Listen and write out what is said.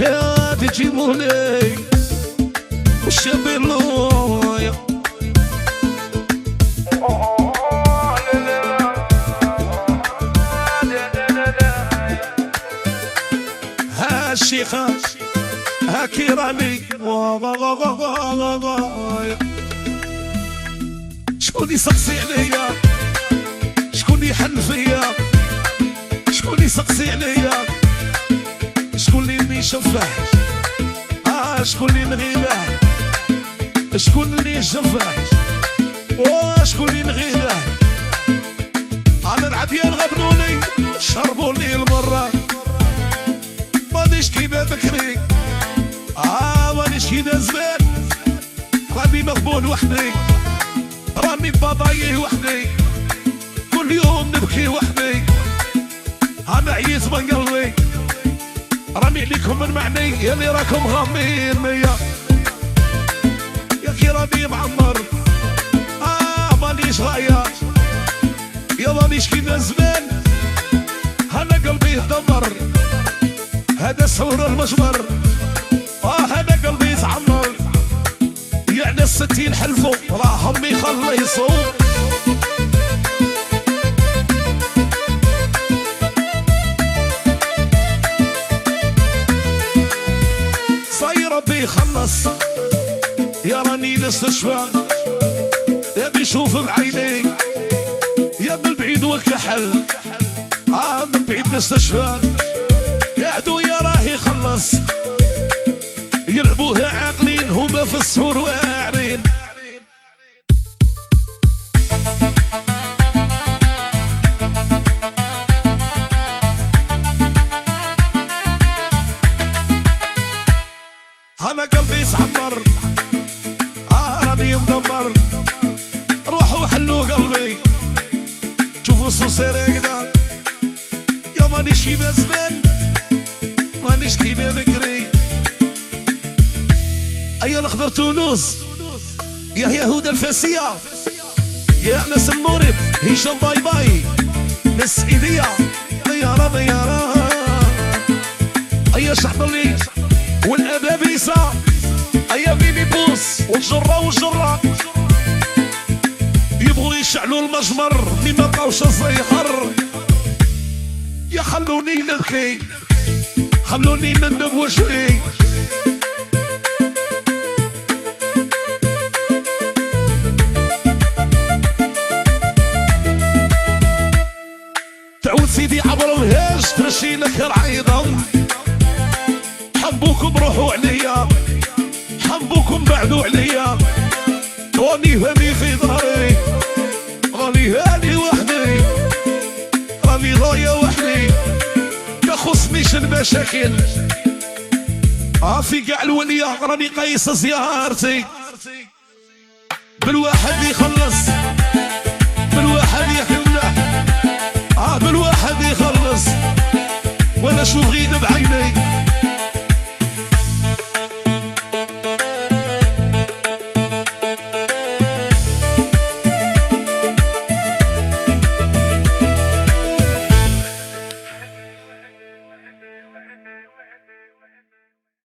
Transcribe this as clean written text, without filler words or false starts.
يا تجيبوني والشبيلويا ها الشيخة ها كيراني شكون يسقسي عليا شكون يحن فيا شكون يسقسي عليا شكون اللي يشفح شكون اللي نغيبه شكون اللي يشفح شكون اللي نغيبه انا العديان غبنوني شربوني المره مانيش كيما بكري مانيش كيما زمان راني مغبون وحدي راني بابايي وحدي كل يوم نبكي وحدي انا عييت من قلبي راني عليكم من معني يلي راكم غامين ميا يا كي راني معمر مانيش غاية يا مانيش كيما زمان انا قلبي يدمر هذا سور المجبر هذا قلبي يتعمر يعني 60 حلفوا راهم يخلصوا ربي يخلص يا راني نستشفى يا بيشوف بعيني يا بالبعيد والكحل من بعيد نستشفى يا عدو يا راه يخلص يلعبوها عاقلين هما في السهور واعرين انا قلبي يتعمر راني مدمر روحوا حلوا قلبي شوفوا الصوصير هكذا يا مانيش كيما زمان مانيش كيما بكري ايا الخضر تونس يا يهود الفاسية يا انس المغرب هشام باي باي ناس ايديا يا رب يا رب ايا شعب اللي والأبابيسة أيا بيبي بوس والجرة والجرة يبغوا يشعلوا المجمر مما بقاوش الزيخر يا خلوني نبكي خلوني نندب وجهي تعود سيدي عبر الهاج ترشي لك العيضة حبوكم روحوا عليا حبوكم بعدوا عليا راني هاني في ظهري راني هاني وحدي راني ضايع وحدي يخصنيش المشاكل في قاع الولية راني قايس زيارتي بالواحد يخلص بالواحد يحمله بالواحد يخلص وانا شو غيد بعيني